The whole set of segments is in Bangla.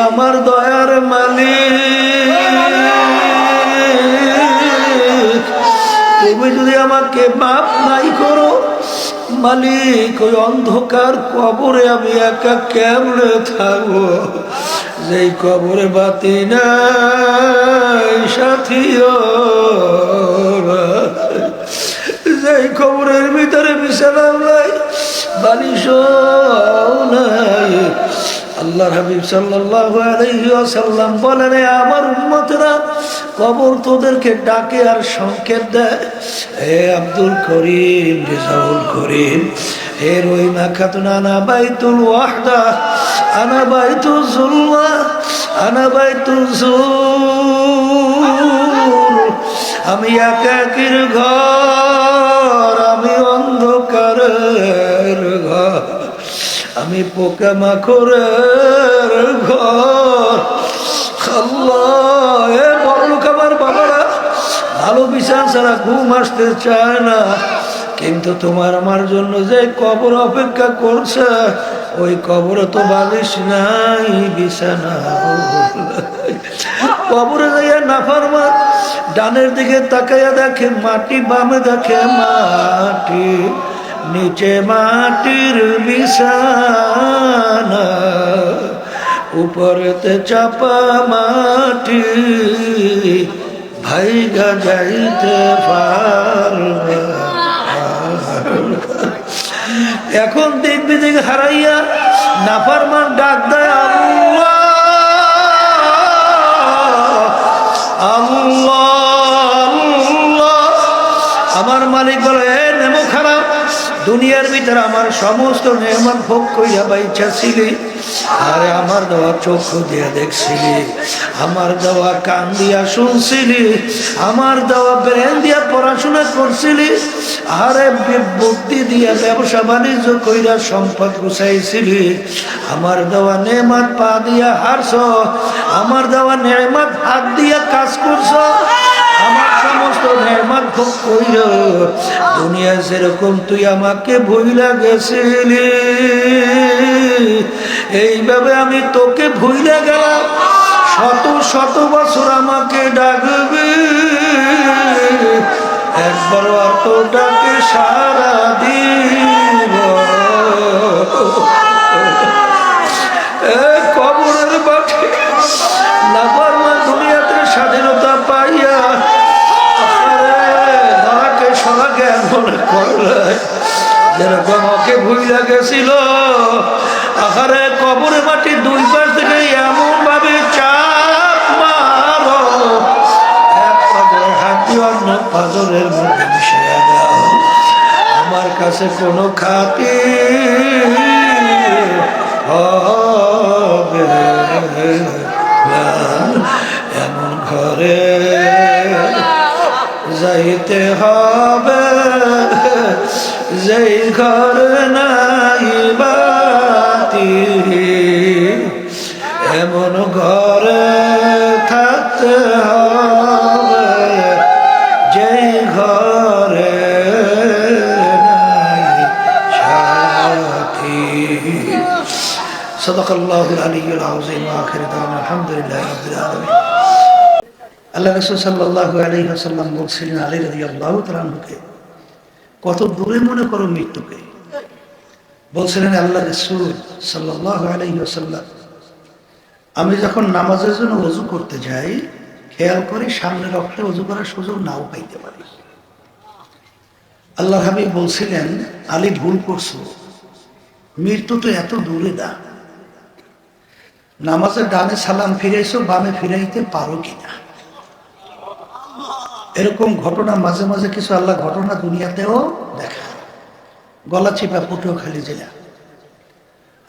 আমার দয়ার মালিক, তুমি যদি আমাকে মাফ নাই করো মালিক, ওই অন্ধকার কবরে আমি একা কেমনে থাকবো? যেই কবরে বাতি নাই, সাথীও যেই কবরের ভিতরে বিছানাও নাই, বালিশও নাই। আল্লাহর হাবিব সাল্লাল্লাহু আলাইহি ওয়াসাল্লাম বলেন, আমার উম্মতরা কবর তোদেরকে ডাকে আর সংকেত দেয়, হে আব্দুল করিম, রেজাউল করিম, হে রহিমা খাতুন, আনা বাইতুল ওয়াহদা, আনা বাইতুল যুলমা, আনা বাইতুল যুর, আমি একাকির ঘর, আমি অন্ধকারের ঘর, আমি পোকামাকড়ের ঘর। আল্লাহ, এ বড়লোক আমার বাবারা ভালো বিচার ছাড়া ঘুম আসতে চায় না, কিন্তু তোমার আমার জন্য যে কবর অপেক্ষা করছে, ওই কবরে তো বালিশ নাই, বিছানা। কবরে যাইয়া নাফরমান ডানের দিকে তাকাইয়া দেখে মাটি, বামে দেখে মাটি, নিচে মাটির বিছানা, উপরেতে চাপা মাটি, ভাইগা যাইতে পারবে। এখন দেখবি দেখে হারাইয়া নাফরমান ডাক দেয়, আল্লাহ আল্লাহ আল্লাহ। আমার মালিক বলে, এ নেমো খারাপ, দুনিয়ার ভিতরে আমার সমস্ত নেয়ামত ভোগ কইয়া বাইচা ছিলি, আরে আমার দেওয়া চক্ষু দিয়া দেখছিলি, আমার দেওয়া কান দিয়া শুনছিলি, আমার দেওয়া ব্রেন দিয়া পড়াশোনা করছিলি, আরে বুদ্ধি দিয়া ব্যবসা বাণিজ্য কইরা সম্পদ গুছাইছিলি, আমার দেওয়া নেয়ামত পা দিয়া হারছ, আমার দেওয়া নেয়ামত হাত দিয়া কাজ করছ, আমার সমস্ত নেয়ামত ভোগ কইর দুনিয়া যেরকম তুই আমাকে ভুইলা গেছিলি, এইভাবে আমি তোকে ভুইলা গেলাম, শত শত বছর আমাকে ডাকবি, একবার আর তো ডাকে সারা দিব। কবরের মাঠে নাফরমান দুনিয়াতে স্বাধীনতা পাইয়া ধরাকে সরাকে মনে করলে যেরকম ওকে ভুইলা গেছিল, আহারে কবরে মাটি দুই পাশ থেকে এমন ভাবে চাপ মারো, এক পাজর হাতি অন্য পাজরের মধ্যে মিশিয়ে দাও, আমার কাছে কোনো খাতি হবে না, এমন ঘরে যাইতে হবে যেই ঘর নাই বাতি, এমন ঘরে থাকতে হবে যেই ঘরে নাই সাথী। সাদাকাল্লাহুল আলিয়্যুল আযীম। আখির দাওয়ানা আলহামদুলিল্লাহি রাব্বিল আলামিন। আল্লাহ রাসূল সাল্লাল্লাহু আলাইহি ওয়াসাল্লাম বলছিলেন আলী রাদিয়াল্লাহু তাআলা আনহুকে, কত দূরে মনে করো মৃত্যুকে। বলছিলেন আল্লাহ রাসূল সাল্লাল্লাহু আলাইহি ওয়াসাল্লাম, আমি যখন নামাজের জন্য ওযু করতে যাই, খেয়াল করি সামনে রক্তে ওযু করার সুযোগ নাও পাইতে পারি। আল্লাহ হাবিব বলছিলেন, আলী ভুল করছো, মৃত্যু তো এত দূরে না, নামাজের ডানে সালাম ফিরাইছো, বামে ফিরাইতে পারো কিনা। এরকম ঘটনা মাঝে মাঝে কিছু আল্লাহ ঘটনা দুনিয়াতেও দেখা। গলাচিপা পটুয়াখালী জেলা,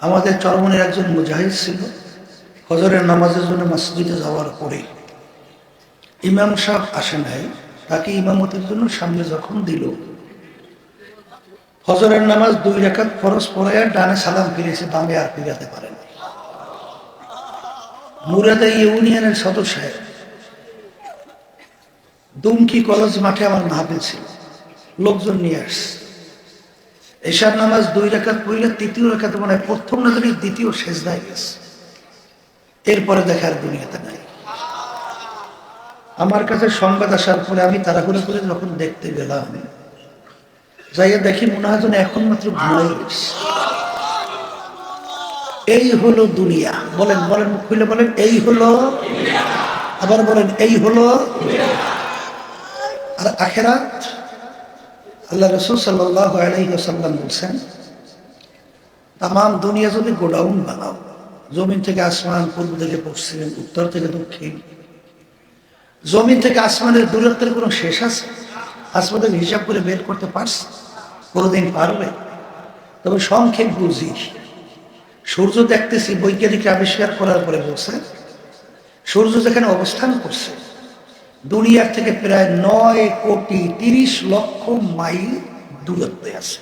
আমাদের চরমনের একজন মুজাহিদ ছিল, ফজরের নামাজের জন্য মসজিদে যাওয়ার পরে ইমাম সাহেব আসে নাই, তাকে ইমামতির জন্য সামনে যখন দিল, ফজরের নামাজ 2 রাকাত ফরজ পড়ায় ডানে সালাম ফিরেছে, বামে আর ফিরাতে পারেন। মুরাদা ইউনিয়নের সদস্য সাহেব, দুমকি কলেজ মাঠে আমার মাহফিল ছিল, লোকজন নিয়ে আসছে, এশার নামাজ 2 রাকাত পড়লে তৃতীয় রাকাতে মনে হয় প্রথম না জানি দ্বিতীয় সেজদায় গেছে। এরপরে দেখার দুনিয়াতে নাই। আমার কাছে সংবাদ আসার পরে আমি তাড়াহুড়ো করে যখন দেখতে গেলাম, যাইয়া দেখি মনে হয় যেন এখন মাত্র ঘুমাই গেছে। এই হলো দুনিয়া। বলেন বলেন, মুখ খুলে বলেন, এই হলো। আবার বলেন, এই হলো। আর আখিরাত, আল্লাহ রাসূল সাল্লাল্লাহু আলাইহি ওয়াসাল্লাম বলছেন, তাম দুনিয়া যদি গোডাউন বানাও, জমিন থেকে আসমান, পূর্ব থেকে পশ্চিম, উত্তর থেকে দক্ষিণ, জমিন থেকে আসমানের দূরত্বের কোনো শেষ আছে? আসমানের হিসাব করে বের করতে পারছে? কোনোদিন পারবে? তবে সংক্ষেপ বুঝি, সূর্য দেখতেছি, বৈজ্ঞানিক আবিষ্কার করার পরে বলছে, সূর্য যেখানে অবস্থান করছে দুনিয়ার থেকে প্রায় 9,30,00,000 মাইল দূরত্বে আছে।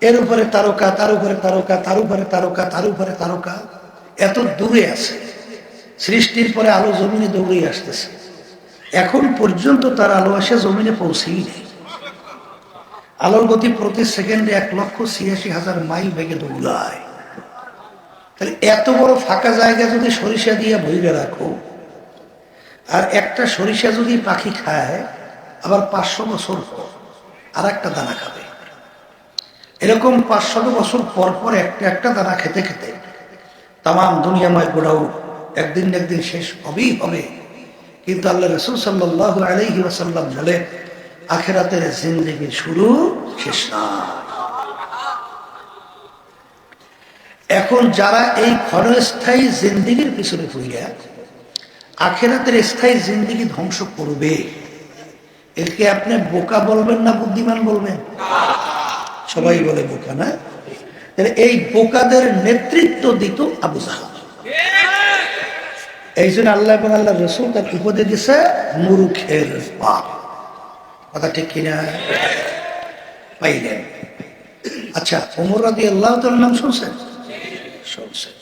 এর উপরে তারকা, তার উপরে তারকা, তার উপরে তারকা, তার উপরে তারকা, এত দূরে আছে। সৃষ্টির পরে আলো জমিনে দৌড়ে আসতেছে, এখন পর্যন্ত তার আলো আসে জমিনে পৌঁছেই নেই। আলোর গতি প্রতি সেকেন্ডে 1,86,000 মাইল বেগে দৌড়ায়। তাহলে এত বড় ফাঁকা জায়গা যদি সরিষা দিয়ে ভরে রাখো, আর একটা সরিষা যদি পাখি খায়, আবার 500 বছর পর আর একটা দানা খাবে। এরকম 500 বছর পর পর একটা একটা দানা খেতে খেতে তাম দুনিয়াময় গোড়াও একদিন না একদিন শেষ হবেই হবে। কিন্তু আল্লাহ রাসূল সাল্লাল্লাহু আলাইহি ওয়াসাল্লাম বলেন, আখিরাতের জিন্দেগি শুরু, শেষ না। এখন যারা এই ক্ষণস্থায়ী জিন্দেগির পিছনে ঘুরিয়া আখিরাতের স্থায়ী জিন্দেগি ধ্বংস করবে, একে আপনি বোকা বলবেন না বুদ্ধিমান বলবেন? সবাই বলে বোকা, না? এই বোকাদের নেতৃত্ব দিত আবু জাহল। এই জন্য আল্লাহ এবং আল্লাহ রাসূল তার উপদেশ দিছে, মূর্খের বাপ। কথা ঠিক কিনা? পাইলেন? আচ্ছা, ওমর রাদিয়াল্লাহু তাআলা নাম শুনছেন? শুনছেন।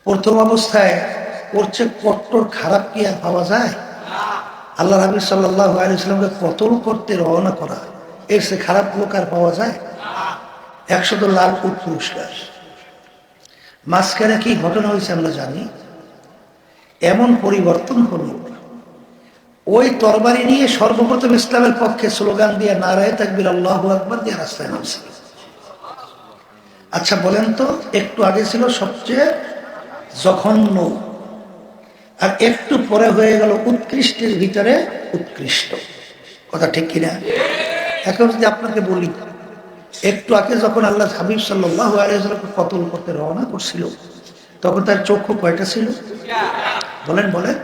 প্রথম অবস্থায় করছে কট্টর খারাপ কি আর পাওয়া যায়? আল্লাহ হাবিব সাল্লাল্লাহু আলাইহি ওয়াসাল্লামকে কতল করতে রওনা করা, এর সে খারাপ লোক আর পাওয়া যায়? 100 লাল উট পুরস্কার। মাঝখানে কি ঘটনা হয়েছে আমরা জানি। এমন পরিবর্তন হলো, ওই তরবারি নিয়ে সর্বপ্রথম ইসলামের পক্ষে স্লোগান দিয়ে নারায়ে তাকবীর আল্লাহু আকবার দিয়ে রাস্তায় নামছে। আচ্ছা বলেন তো, একটু আগে ছিল সবচেয়ে জঘন্য, আর একটু পরে হয়ে গেল উৎকৃষ্টের ভিতরে উৎকৃষ্ট। কথা ঠিক কিনা? এখন যদি আপনাকে বলি, একটু আগে যখন আল্লাহ হাবিব সাল্লাল্লাহু আলাইহি ওয়াসাল্লামকে কতল করতে রওনা করছিল, তখন তার চক্ষু কয়টা ছিল? বলেন বলেন।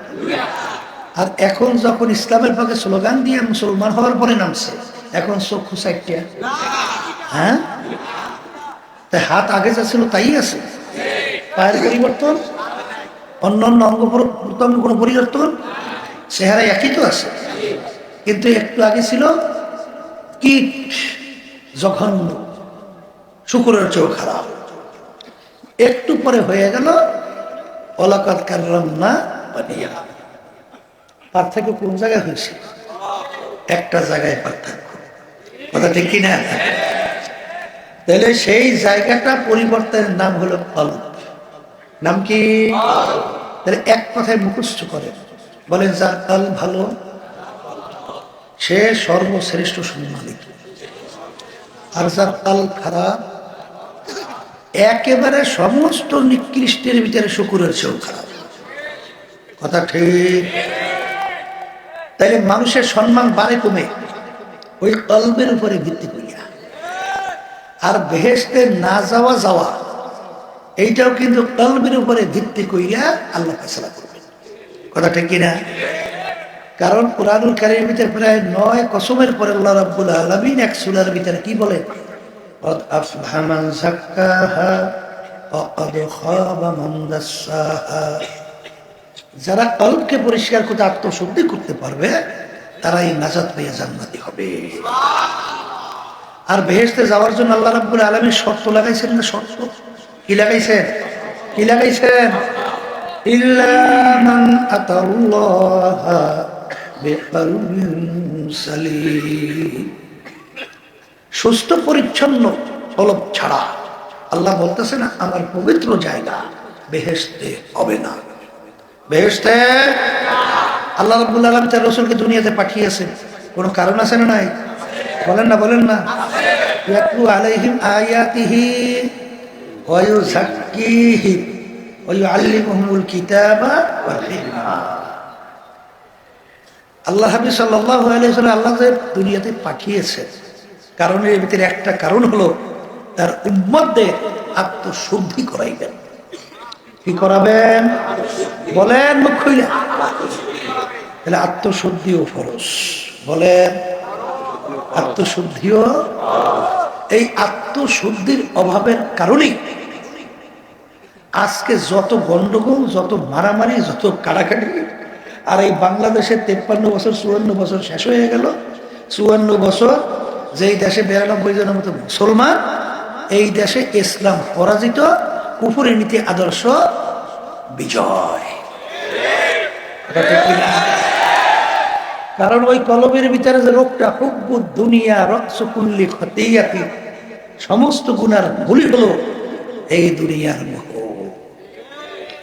আর এখন যখন ইসলামের পক্ষে স্লোগান দিয়ে মুসলমান হওয়ার পরে নামছে, এখন চক্ষু 4টা। হ্যাঁ, তাই হাত আগে যা ছিল তাই আছে? পায়ের পরিবর্তন, অন্য অন্য অঙ্গ প্রত্যঙ্গ কোনো পরিবর্তন? চেহারা একই তো আছে, কিন্তু একটু আগে ছিল কীট, জঘন্য, শুকুরের চেয়েও খারাপ। একটু পরে হয়ে গেল ওয়ালাকাদ কাররামনা বানি আদম। পার্থক্য কোন জায়গায় হয়েছে? একটা জায়গায় পার্থক্য। কথা ঠিক কিনা? তাহলে সেই জায়গাটা পরিবর্তনের নাম হলো কলব। নাম কি? তাহলে এক কথায় মুখস্থ করে বলেন, যার কাল ভালো সে সর্বশ্রেষ্ঠ সম্মানিত, আর যার কাল খারাপ একেবারে সমস্ত নিকৃষ্টের ভিতরে শুকুরের চেয়েও খারাপ। কথা ঠিক? তাইলে মানুষের সম্মান বাড়ে কমে ওই কলবের উপরে ভিত্তি করিয়া। আর বেহেশতে না যাওয়া যাওয়া এইটাও কিন্তু কলবের উপরে ভিত্তি করিয়া আল্লাহ ফায়সালা করবেন। কথা ঠিক কিনা? কারণ কুরআনুল কারীমের ভিতরে প্রায় 9 কসমের পরে আল্লাহ রাব্বুল আলামিন এক সূরার ভিতরে কি বলে? قد أفلح من زكاها وقد خاب من دساها। যারা কলবকে পরিষ্কার করে আত্মশুদ্ধি করতে পারবে তারাই নাজাত পেয়ে জান্নাতি হবে। আর বেহেশতে যাওয়ার জন্য আল্লাহ রাব্বুল আলামিন শর্ত লাগাইছেন না? শর্ত কি লাগাইছেন? কি লাগাইছেন? ইল্লা মান আতাল্লাহা বিকলবিন সালিম। সুস্থ পরিচ্ছন্ন কলব ছাড়া। আল্লাহ বলতেছে না, আমার পবিত্র জায়গা বেহেশতে হবে না। বেহেশতে আল্লাহ রাব্বুল আলামিন তার রাসূলকে দুনিয়াতে পাঠিয়েছেন, কোনো কারণ আছে না নাই? বলেন না, বলেন না। ইয়াতলু আলাইহিম আয়াতিহি ওয়া ইউযাক্কিহিম ওয়া ইউআল্লিমুহুমুল কিতাবা ওয়াল হিকমা। আল্লাহ হাবিব সাল্লাল্লাহু আলাইহি ওয়াসাল্লাম আল্লাহ যে দুনিয়াতে পাঠিয়েছেন, কারণের ভিতরে একটা কারণ হলো তার উম্মতদের আত্মশুদ্ধি করাইবেন। কি করাবেন? বলেন মুখ খুইলা। তাহলে আত্মশুদ্ধিও ফরজ। বলেন আত্মশুদ্ধিও। এই আত্মশুদ্ধির অভাবের কারণেই আজকে যত গন্ডগোল, যত মারামারি, যত কাড়াকাড়ি। আর এই বাংলাদেশের 53 বছর 54 বছর শেষ হয়ে গেল। 54 বছর যেই দেশে 92 জনের মতো মুসলমান, এই দেশে ইসলাম পরাজিত, কুফুরি নীতি আদর্শ বিজয়। কারণ ওই কলমের ভিতরে যে রোগটা, হুব্বুদ দুনিয়া রাসু কুল্লি খতিয়াতি, সমস্ত গুনার মূলই হলো এই দুনিয়ার মোহ।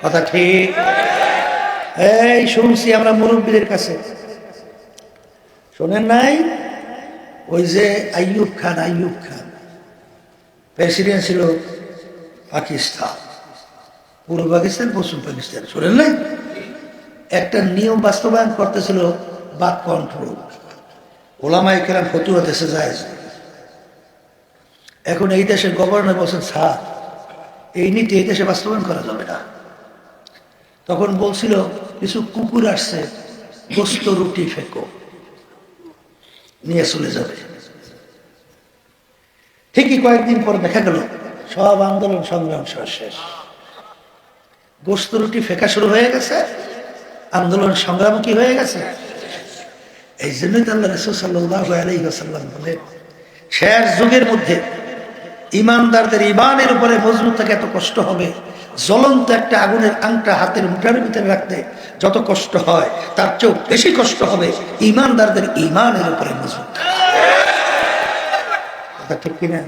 কথা ঠিক? এই শুনছি আমরা মুরব্বীদের কাছে, শোনেন নাই? ওই যে আইয়ুব খান প্রেসিডেন্ট ছিল পাকিস্তান, পূর্ব পাকিস্তান, পশ্চিম পাকিস্তান, শোনেন নাই? একটা নিয়ম বাস্তবায়ন করতেছিল, বাক কন্ট্রোল। ওলামায়ে কেরাম ফতোয়া দেশে যায়। এখন এই দেশের গভর্নর বলছেন, স্যার এই নীতি এই দেশে বাস্তবায়ন করা যাবে না। তখন বলছিল কিছু কুকুর আসছে, গোস্ত রুটি ফেঁকো, নিয়ে চলে যাবে। ঠিকই কয়েকদিন পর দেখা গেল সব আন্দোলন সংগ্রাম শেষ, গোস্ত রুটি ফেঁকা শুরু হয়ে গেছে, আন্দোলন সংগ্রাম কি হয়ে গেছে। এই জন্যই তো আল্লাহ রাসূল সাল্লাল্লাহু আলাইহি ওয়াসাল্লাম বলে, শেষ যুগের মধ্যে ইমানদারদের ইমানের উপরে মজবুত থাকে এত কষ্ট হবে, জ্বলন্ত একটা আগুনের আংটা হাতের মুঠার ভিতরে রাখতে যত কষ্ট হয়, তার চেয়েও বেশি কষ্ট হবে ইমানদারদের ইমানের উপরে মজবুত থাকা। কথা ঠিক কিনা?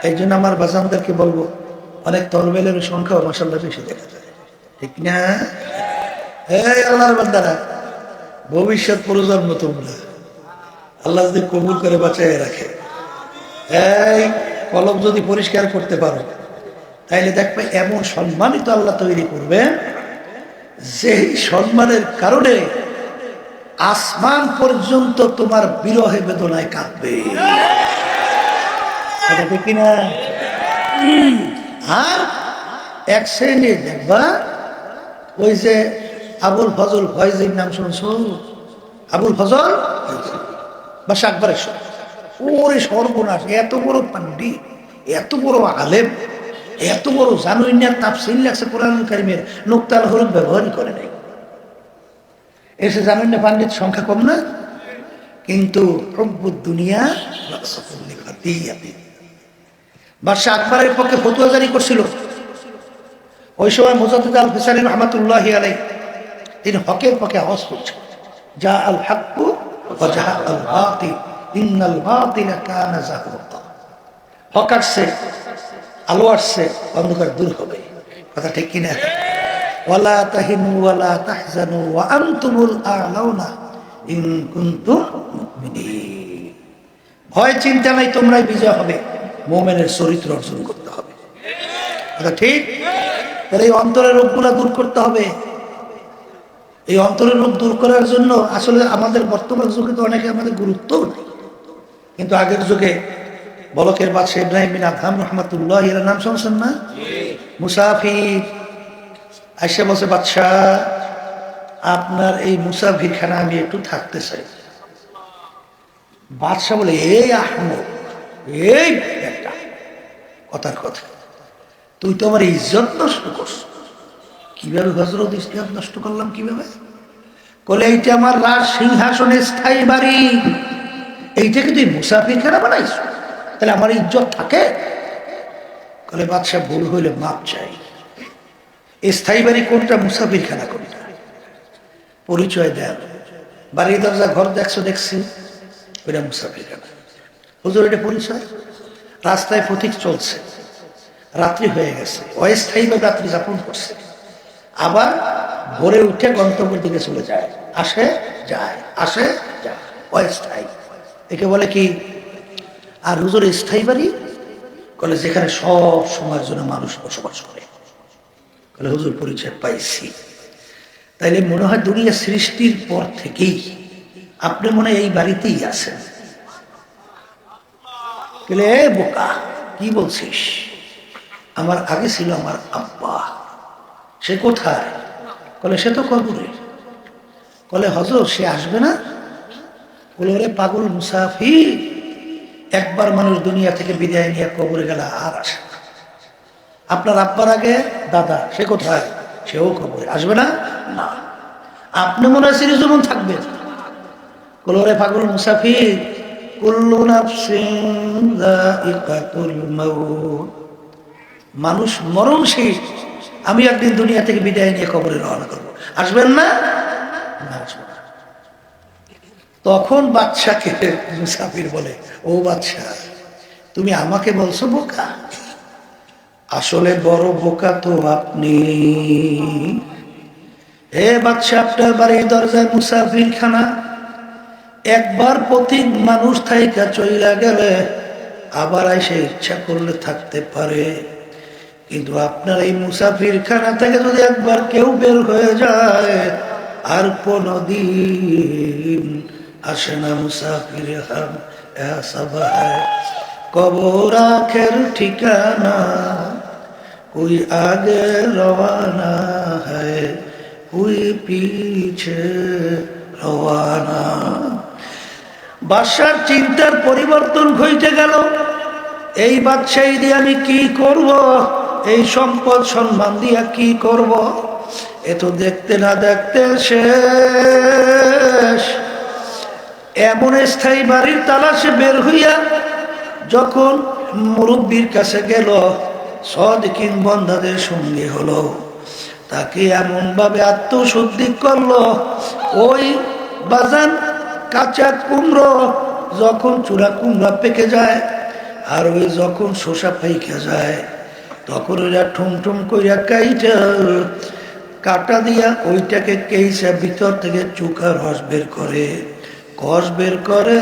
এই জন্য আমার বাজানদেরকে বলবো, অনেক তরবেলের সংখ্যাও মাশাআল্লাহ বেশি দেখা যায়, ঠিক না? এই আল্লাহর বান্দারা, ভবিষ্যৎ প্রজন্ম তোমরা, আল্লাহ যদি কবুল করে বাঁচায় রাখে, এই কলম যদি পরিষ্কার করতে পারো, তাইলে দেখবে এমন সম্মানিত আল্লাহ তৈরি করবে, যেই সম্মানের কারণে আসমান পর্যন্ত তোমার বিরহে বেদনায় কাঁদবে। কিনা? আর এক শ্রেণীর দেখবা, ওই যে আবুল ফজল ফয়েজির নাম শুনছো? আবুল ফজল বাসা আকবরের, ওরে সর্বনাশ! এত বড় পান্ডিত, এত বড় আলেম, এত বড় জানুইনার তাফসীর লাগছে কোরআনুল কারীমের, নুকতাল হরফ ব্যবহারই করে নাই। এসে জানুইনা পান্ডিত সংখ্যা কম না? কিন্তু হুব্বুদ দুনিয়া রাসু কুল্লি খতিয়াতি। বাদশাহ আকবরের পক্ষে ফতোয়া জারি করছিল ওই সময় মুজাদ্দিদ আল ফিসানি রাহমাতুল্লাহি আলাইহি, তিনি হকের পক্ষে আওয়াজ করছেন, জা আল হাক্কু ওয়া জা আল বাতিল ইন্নাল বাতিলা কানা যাহুকা। হক আসছে, আলো আসছে, অন্ধকার দূর হবে। কথা ঠিক কিনা? ওয়ালা তাহিনু ওয়ালা তাহজানু ওয়া আনতুমুল আ'লাউনা ইন কুনতুম মুমিনিন। ভয় চিন্তা নাই, তোমরাই বিজয় হবে। মুমিনের চরিত্র অর্জন করতে হবে। কথা ঠিক? তাহলে এই অন্তরের রোগগুলো দূর করতে হবে। এই অন্তরের রোগ দূর করার জন্য আসলে আমাদের বর্তমান যুগে তো অনেকে আমাদের গুরুত্বও নেই, কিন্তু আগের যুগে বলকের বাদশাহ ইব্রাহিম বিন আদহাম রহমাতুল্লাহ এর নাম শুনছেন না? মুসাফির আইসা বসে, বাদশাহ আপনার এই মুসাফিরখানা আমি একটু থাকতে চাই। বাদশাহ বলে, এই আহমদ, এই একটা কথার কথা, তুই তো আমার ইজ্জত নষ্ট করছ। কিভাবে হযরত? ইজ্জত নষ্ট করলাম কিভাবে? বলে, এইটা আমার রাজ সিংহাসনের স্থায়ী বাড়ি, এইটাকে তুই মুসাফিরখানা বানাইছ, তাহলে আমার ইজ্জত থাকে? বলে, বাদশাহ ভুল হইলে মাপ চাই। স্থায়ী বাড়ি কোনটা, মুসাফিরখানা কোনটা? পরিচয় দেন। বাড়ির দরজা ঘর দেখছো? দেখছি। ওইটা মুসাফিরখানা। হুজুর এটা পরিচয়? রাস্তায় পথিক চলছে, রাত্রি হয়ে গেছে, অস্থায়ীভাবে রাত্রি যাপন করছে, আবার ভোরে উঠে গন্তব্যের দিকে চলে যায়, আসে যায়, আসে যায়, অস্থায়ী। একে বলে কি? আর হুজুর স্থায়ী বাড়ি? বলে যেখানে সব সময়ের জন্য মানুষ বসবাস করে। বলে হুজুর পরিচয় পাইছি। তাইলে মনে হয় দুনিয়া সৃষ্টির পর থেকেই আপনি মনে হয় এই বাড়িতেই আছেন। বলে এ বোকা, কি বলছিস? আমার আগে ছিল আমার আব্বা। সে কোথায়? বলে সে তো কবরে। বলে হজরত সে আসবে না? বলে ওরে পাগল মুসাফির, একবার মানুষ দুনিয়া থেকে বিদায় নিয়ে কবরে গেলে আর আসে না। আপনার আব্বার আগে দাদা, সে কোথায়? সেও কবরে, আসবে না? না। আপনি মনে হয় চিরজীবন থাকবেন। বলে ওরে পাগল মুসাফির, কুল্লু নাফসিন যায়িকাতুল মাউত, মানুষ মরণশীল। আমি একদিন দুনিয়া থেকে বিদায় নিয়ে কবরে রওনা করবো, আসবেন না? না, আসবো না। তখন বাদশাকে মুসাফির বলে, ও বাদশা, তুমি আমাকে বলছো বোকা? আসলে বড় বোকা তো আপনি। হে বাদশা, আপনার বাড়ির দরজায় মুসাফির খানা, একবার পথিক মানুষ থাইকা চইলা গেলে আবার এসে ইচ্ছা করলে থাকতে পারে, কিন্তু আপনার এই মুসাফির খানা থেকে যদি একবার কেউ বের হয়ে যায় আর কোনদিন আসে না। মুসাফির হাম সব কবর আখের ঠিকানা, कोई आगे रवाना है कोई पीछे रवाना। বাদশার চিন্তার পরিবর্তন ঘটে গেল। এই বাদশাহী দিয়ে আমি কি করব? এই সম্পদ সম্মান দিয়া কি করব? এ তো দেখতে না দেখতে শেষ। এমন স্থায়ী বাড়ির তালাশে বের হইয়া যখন মুরব্বীর কাছে গেল, সাদিকিন বান্দাদের সঙ্গে হলো, তাকে এমন ভাবে আত্মশুদ্ধি করলো, ওই বাজান কাঁচা কুমড়ো যখন চূড়া কুমড়া পেকে যায় আর ওই যখন শোষা পাইকা যায়, তখন ওইটা ঠুমঠুম কইরা কাইটা কাটা দিয়া ওইটাকে কেইসা ভিতর থেকে চুকা রস বের করে, কষ বের করে,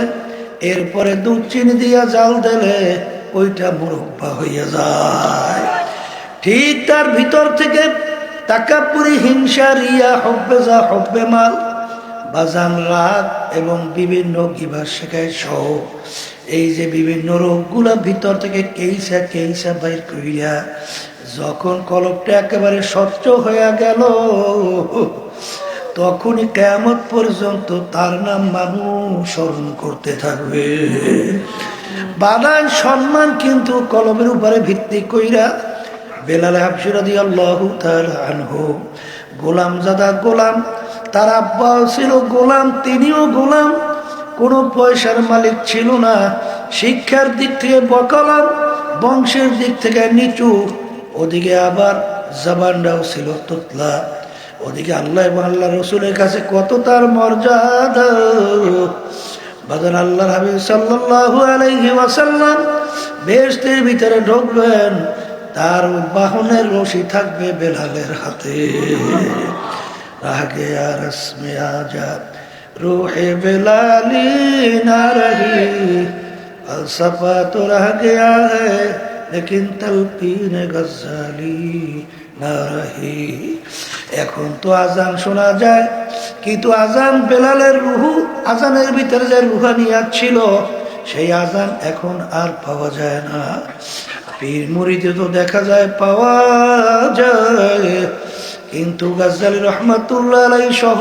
এরপরে দুধ চিনি দিয়া জাল দিলে ওইটা মুরব্বা হইয়া যায়। ঠিক তার ভিতর থেকে তাকাপুরি, হিংসা, রিয়া, হব্বে যা হব্বে মাল, বাজান রাগ এবং বিভিন্ন গিবা শেখায় সহ এই যে বিভিন্ন রোগগুলা ভিতর থেকে কেইসা কেইসা বাইর করিয়া যখন কলবটা একেবারে স্বচ্ছ হইয়া গেল, তখনই কিয়ামত পর্যন্ত তার নাম মানুষ স্মরণ করতে থাকবে। বানান সম্মান কিন্তু কলমের উপরে ভিত্তি কইরা। বেলাল হাবশী রাদিয়াল্লাহু তাআলা আনহু গোলাম জাদা গোলাম, তার আব্বা ছিল গোলাম, তিনিও গোলাম, কোনো পয়সার মালিক ছিল না, শিক্ষার দিক থেকে বকালাম, বংশের দিক থেকে নিচু, ওদিকে আবার জবানটাও ছিল তোতলা, ওদিকে আল্লাহ এবং আল্লাহ রসুলের কাছে কত তার মর্যাদা। বাজার আল্লাহর হাবিব সাল্লাল্লাহু আলাইহি ওয়াসাল্লাম বেহেশতের ভিতরে ঢুকবেন, তার বাহনের রশি থাকবে বেলালের হাতে। আগে আর রসমে আজা রূহে বেলালি না রহি, ফলসফা তো রহ গয়া है लेकिन तलकीन गज़ाली না রহি। এখন তো আজান শোনা যায়, কিন্তু আজান বেলালের রুহু, আজানের ভিতরে যে রুহানিয়াত ছিল সেই আজান এখন আর পাওয়া যায় না। পীর মুরিদে তো দেখা যায় পাওয়া যায়, কিন্তু গাজ্জালী রহমাতুল্লাহ আলাইহি সহ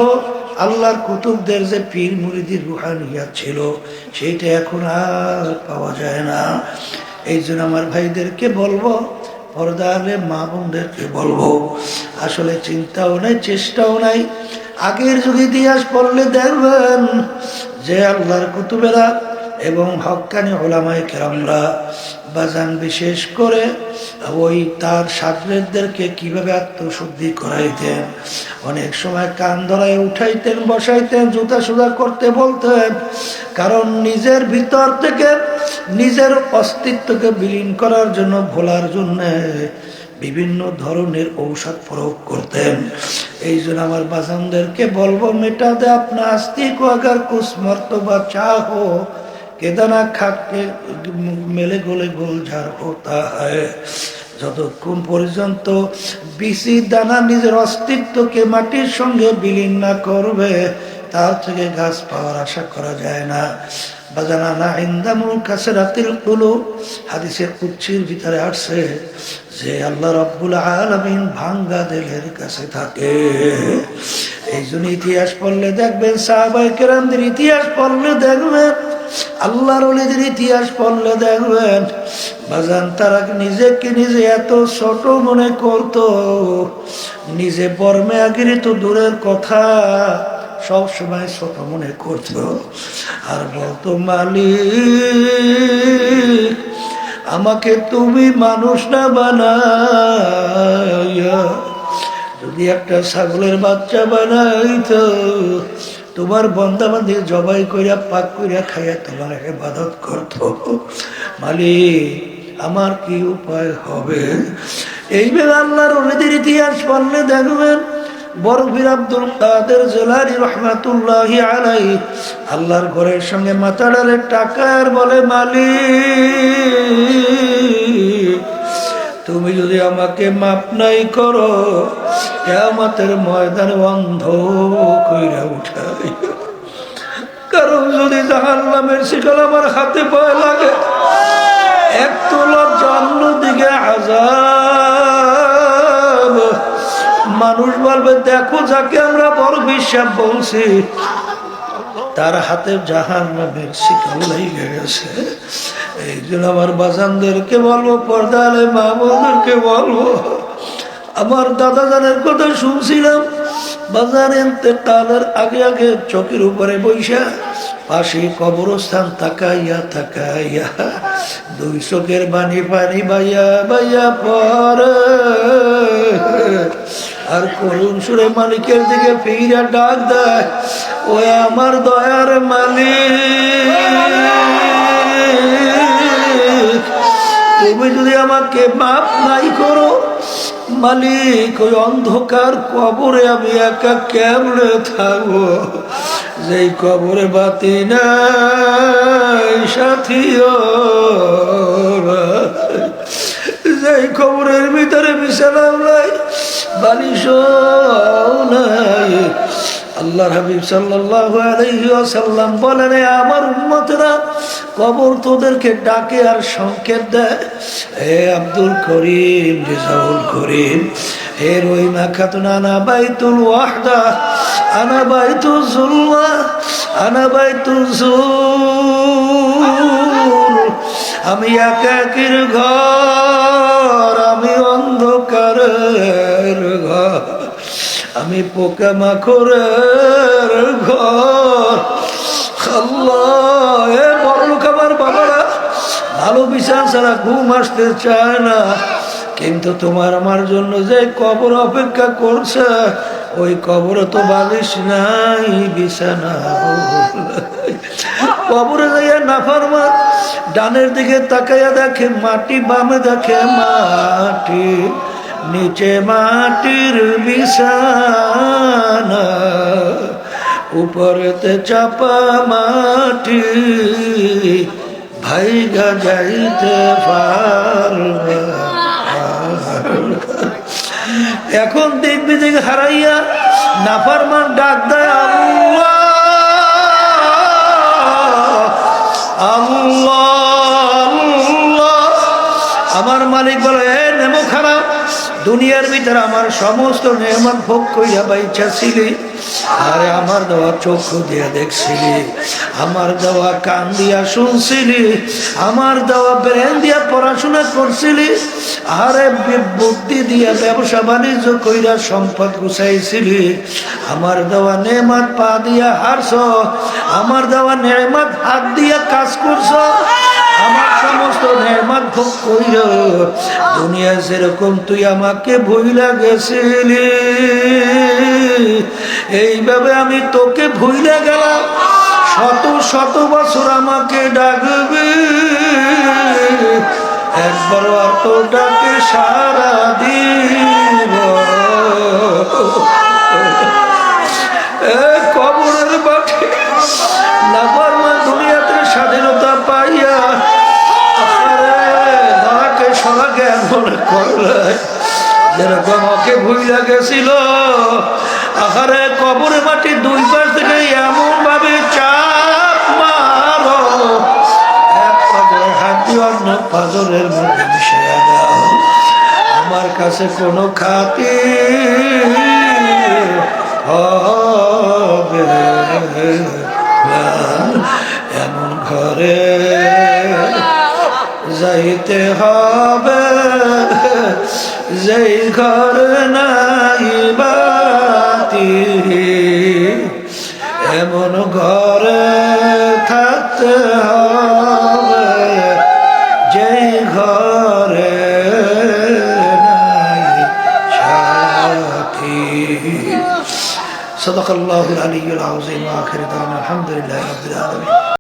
আল্লাহর কুতুবদের যে পীর মুরিদির রুহানিয়াত ছিল সেইটা এখন আর পাওয়া যায় না। এই জন্য আমার ভাইদেরকে বলবো, পর্দারে মা বোনদেরকে বলবো, আসলে চিন্তাও নাই, চেষ্টাও নাই। আগের যুগে ইতিহাস পড়লে দেখবেন যে আল্লাহর কুতুবেরা এবং হক্কানি ওলামায়ে কেরামরা বাজান বিশেষ করে ওই তার সাগরেদদেরকে কিভাবে আত্মশুদ্ধি করাইতেন, অনেক সময় কান ধরায় উঠাইতেন, বসাইতেন, জুতা সুজা করতে বলতেন, কারণ নিজের ভিতর থেকে নিজের অস্তিত্বকে বিলীন করার জন্য, ভোলার জন্য বিভিন্ন ধরনের ঔষধ প্রয়োগ করতেন। এই জন্য আমার বাজানদেরকে বলবো, মেটা দে আপনা আস্তিক আগার কুছ মর্তবা চাহো কেদানা খাকে মেলে গোলে গোলঝাড় হতা হয়। যতক্ষণ পর্যন্ত বিচি দানা নিজের অস্তিত্বকে মাটির সঙ্গে বিলীন না করবে, তার থেকে গাছ পাওয়ার আশা করা যায় না। বাজানা ইনদামুল কাসরাতিল কুলুব, হাদিসের কুচ্ছির ভিতরে আসছে যে আল্লাহ রাব্বুল আলামিন ভাঙ্গা দিলের কাছে থাকে। এই জন্য ইতিহাস পড়লে দেখবেন, সাহাবায়ে কেরামদের ইতিহাস পড়লে দেখবেন, আল্লাহর ওলিদের ইতিহাস পড়লে দেখবেন, বাজান তারা নিজেকে নিজে এত ছোট মনে করতো, নিজে বর্মে আগিরি তো দূরের কথা, সব সময় ছোট মনে করত। আর বলতো, মালিক আমাকে তুমি মানুষ না বানাইয়া যদি একটা ছাগলের বাচ্চা বানাইতো, তোমার বন্দাবান্দি জবাই কইরা পাক কইরা খাইয়া তোমার ইবাদত করত। মালিক আমার কি উপায় হবে? এইভাবে আল্লাহর ওলিদের ইতিহাস পড়লে দেখবেন, বড় পীর আব্দুল কাদের জিলানী রাহমাতুল্লাহি আলাইহি আল্লাহর ঘরের সঙ্গে মাথা ডালে টাকার বলে, মালিক তুমি যদি আমাকে মাপ নাই করো, কিয়ামতের ময়দানে অন্ধ কইরা উঠাই। কারণ যদি জাহান্নামের শিকল আমার হাতে পায়ে লাগে, এক তো লজ্জা, অন্যদিকে আযাব। মানুষ বলবে, দেখো যাকে আমরা বড় বিশ্বাস বলছি, তার হাতে জাহান্নামের শিকল লেগে গেছে। এই জন্য আমার বাজানদেরকে বলবো, পর্দালে মা বোনদেরকে বলবো, আমার দাদা জানের কথা শুনছিলাম, বাজার ইন্তেকালের আগে আগে চোখের উপরে বৈশা পাশে কবরস্থান তাকাইয়া তাকাইয়া দুই চোখের বানি পানি বাইয়া বাইয়া পরে, আর করুণ সুরে মালিকের দিকে ফিরা ডাক দেয়, ও আমার দয়ার মালিক তুমি যদি আমাকে মাপ নাই করো, মালিক ওই অন্ধকার কবরে আমি একা কেমনে থাকবো, যেই কবরে বাতি নাই সাথীও, যেই কবরের ভিতরে বিছানাও নাই, বালিশও নাই। আল্লাহর হাবিব সাল্লাল্লাহু আলাইহি ওয়াসাল্লাম বলেন, আমার উম্মতেরা কবর তোদেরকে ডাকে আর সংকেত দেয়, হে আব্দুল করিম, রিজাউল করিম, হে রহিমা খাতুন, আনা বাইতুল ওয়াহদা, আনা বাইতুল যুলমা, আনা বাইতুল যুর, আমি একাকির ঘর, আমি অন্ধকারের ঘর, আমি পোকা মাকড়ের ঘর। আল্লাহ, এ বড় লোক আমার বাবারা ভালো বিচার ছাড়া ঘুম আসতে চায় না, কিন্তু তোমার আমার জন্য যে কবর অপেক্ষা করছে, ওই কবরে তো বালিশ নাই, বিছানা। কবরে যাইয়া নাফরমান ডানের দিকে তাকাইয়া দেখে মাটি, বামে দেখে মাটি, নিচে মাটির বিছানা, উপরেতে চাপা মাটি, ভাইগা যাইতে পারবে। এখন দেখবি দিকে হারাইয়া নাফরমান ডাক দেয়, আল্লাহ আল্লাহ আল্লাহ। আমার মালিক বলে, হে নেমো খারাপ, দুনিয়ার ভিতরে আমার সমস্ত নেয়ামত ভোগ কইরা বাইচা ছিলি, আরে আমার দেওয়া চক্ষু দিয়া দেখছিলি, আমার দেওয়া কান দিয়া শুনছিলি, আমার দেওয়া ব্রেন দিয়া পড়াশোনা করছিলি, আরে বুদ্ধি দিয়া ব্যবসা বাণিজ্য কইরা সম্পদ গুছাইছিলি, আমার দেওয়া নেয়ামত পা দিয়া হারছ, আমার দেওয়া নেয়ামত হাত দিয়া কাজ করছ, আমার সমস্ত নেয়ামত ভোগ কইরা দুনিয়া যেরকম তুই আমাকে ভুইলা গেছিলি, এইভাবে আমি তোকে ভুইলা গেলাম। শত শত বছর আমাকে ডাকবি, একবারও আর তো ডাকে সারা দিব। কবরের মাঠে নাবার মা দুনিয়াতে স্বাধীনতা পাইয়া ধরাকে সরাকে এমন করলে যেরকম ওকে ভুইলা গেছিল, আহারে কবরের মাটি দুই পাশ থেকে এমন ভাবে চাপ মারো, এক পাজরের হাতি অন্য পাজরের মধ্যে মিশিয়ে দাও। আমার কাছে কোনো খাতি হবে না, এমন ঘরে যাইতে হবে যেই ঘর নাই বাতি, এমন ঘরে থাকতে হবে যেই ঘরে নাই সাথী। صدق الله العلي العظيم وآخر دعوانا الحمد لله رب العالمين।